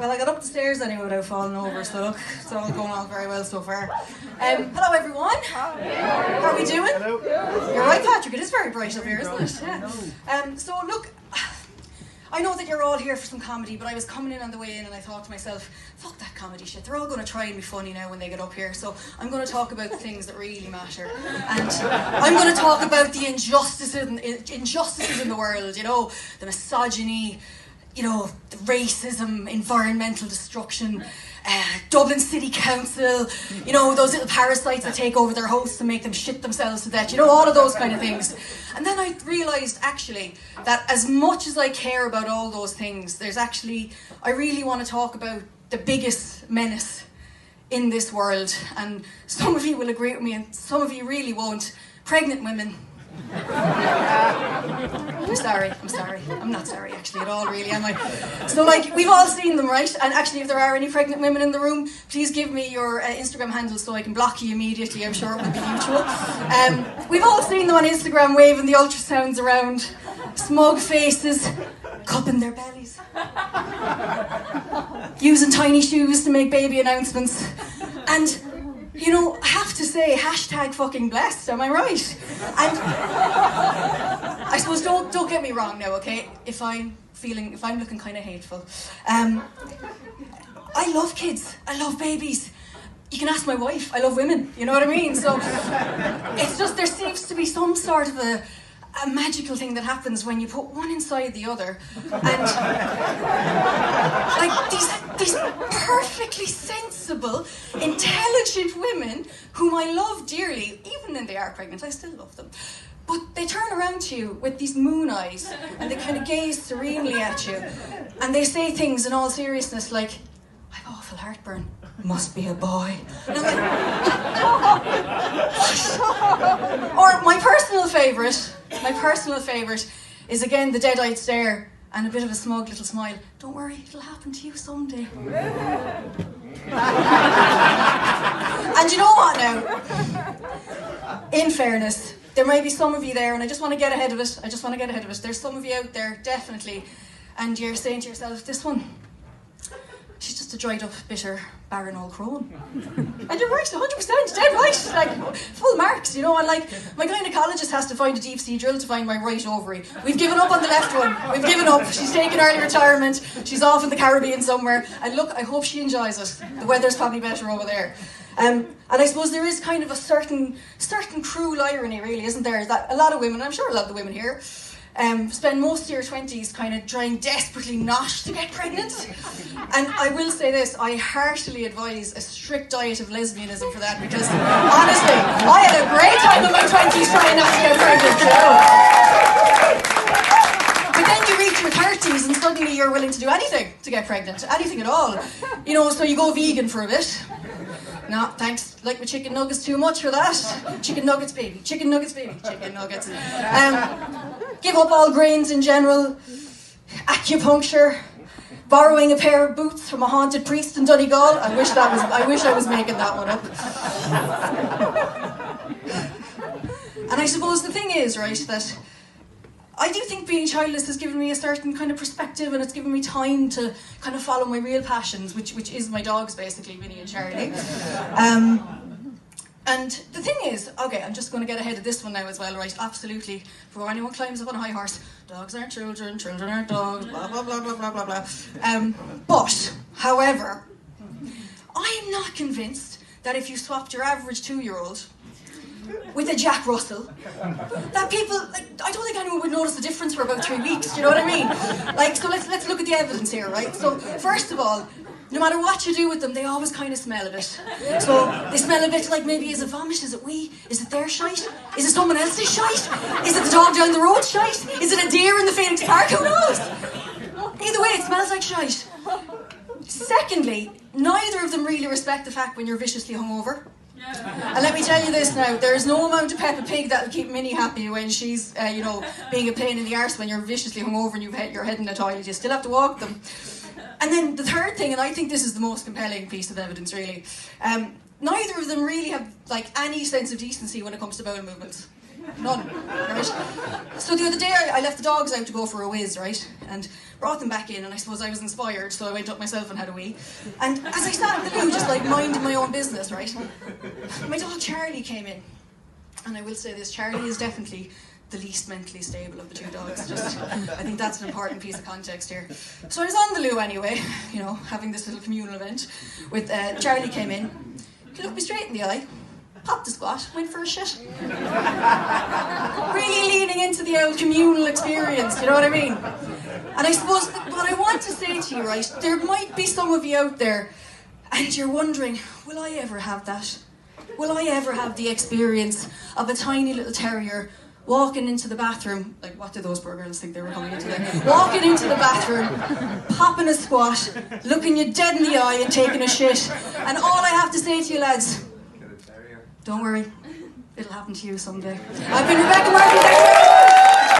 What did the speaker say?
Well, I got up the stairs anyway without falling over, so look, it's all going on very well so far. Hello everyone. How are we doing? Hello. You're right, Patrick, it is very bright up here, isn't it? Yeah. So look, I know that you're all here for some comedy, but I was coming in on the way in and I thought to myself, fuck that comedy shit, they're all going to try and be funny now when they get up here, so I'm going to talk about the things that really matter. And I'm going to talk about the injustices in the world, you know, the misogyny, you know, the racism, environmental destruction, Dublin City Council, you know, those little parasites that take over their hosts and make them shit themselves to death, you know, all of those kind of things. And then I realised, actually, that as much as I care about all those things, I really want to talk about the biggest menace in this world. And some of you will agree with me and some of you really won't. Pregnant women. I'm sorry. I'm not sorry actually at all, really, am I? So, like, we've all seen them, right? And actually, if there are any pregnant women in the room, please give me your Instagram handle so I can block you immediately. I'm sure it would be mutual. We've all seen them on Instagram waving the ultrasounds around, smug faces, cupping their bellies, using tiny shoes to make baby announcements, and you know, I have to say, #fucking blessed, am I right? And I suppose don't get me wrong now, okay? If I'm looking kind of hateful. I love kids, I love babies. You can ask my wife, I love women, you know what I mean? So it's just, there seems to be some sort of a magical thing that happens when you put one inside the other, and like these perfectly sensible, intelligent women whom I love dearly, even when they are pregnant, I still love them. But they turn around to you with these moon eyes and they kind of gaze serenely at you and they say things in all seriousness like, "I've awful heartburn, must be a boy." And I'm like, or my personal favourite is again the dead-eyed stare and a bit of a smug little smile. "Don't worry, it'll happen to you someday." And you know what now? In fairness, there may be some of you there, and I just want to get ahead of it. There's some of you out there, definitely, and you're saying to yourself, "This one, she's just a dried up, bitter, barren old crone." And you're right, 100%, dead right, like, full marks, you know, and like, my gynecologist has to find a deep sea drill to find my right ovary. We've given up on the left one, she's taken early retirement, she's off in the Caribbean somewhere, and look, I hope she enjoys it. The weather's probably better over there. And I suppose there is kind of a certain cruel irony, really, isn't there? That a lot of women, I'm sure a lot of the women here, spend most of your 20s kind of trying desperately not to get pregnant. And I will say this, I heartily advise a strict diet of lesbianism for that, because honestly, I had a great time in my 20s trying not to get pregnant, you know. But then you reach your 30s and suddenly you're willing to do anything to get pregnant, anything at all. You know, so you go vegan for a bit. No, thanks. Like my chicken nuggets too much for that. Chicken nuggets, baby. Chicken nuggets. Give up all grains in general. Acupuncture. Borrowing a pair of boots from a haunted priest in Donegal. I wish I was making that one up. And I suppose the thing is, right, that I do think being childless has given me a certain kind of perspective, and it's given me time to kind of follow my real passions, which is my dogs, basically, Winnie and Charlie. And the thing is, okay, I'm just going to get ahead of this one now as well, right? Absolutely. Before anyone climbs up on a high horse, dogs aren't children, children aren't dogs, blah, blah, blah, blah, blah, blah, blah. But, however, I'm not convinced that if you swapped your average 2-year-old with a Jack Russell, that people, like, I don't think anyone would notice the difference for about 3 weeks, do you know what I mean? Like, so let's look at the evidence here, right? So, first of all, no matter what you do with them, they always kind of smell a bit. So, they smell a bit like, maybe, is it vomit, is it wee, is it their shite, is it someone else's shite, is it the dog down the road shite, is it a deer in the Phoenix Park, who knows? Either way, it smells like shite. Secondly, neither of them really respect the fact when you're viciously hungover. And let me tell you this now, there's no amount of Peppa Pig that'll keep Minnie happy when she's, you know, being a pain in the arse when you're viciously hungover and you've hit your head in the toilet. You still have to walk them. And then the third thing, and I think this is the most compelling piece of evidence, really, neither of them really have, like, any sense of decency when it comes to bowel movements. None, right? So the other day I left the dogs out to go for a whiz, right? And brought them back in, and I suppose I was inspired, so I went up myself and had a wee. And as I sat in the loo, just like minding my own business, right? My dog Charlie came in. And I will say this, Charlie is definitely the least mentally stable of the two dogs. Just, I think that's an important piece of context here. So I was on the loo anyway, you know, having this little communal event with Charlie came in. He looked me straight in the eye, popped a squat, went for a shit. Really leaning into the old communal experience, you know what I mean? And I suppose what I want to say to you, right, there might be some of you out there and you're wondering, will I ever have that? Will I ever have the experience of a tiny little terrier walking into the bathroom, like what did those poor girls think they were coming into there? Walking into the bathroom, popping a squat, looking you dead in the eye and taking a shit. And all I have to say to you lads, don't worry, it'll happen to you someday. I've been Rebecca Martin.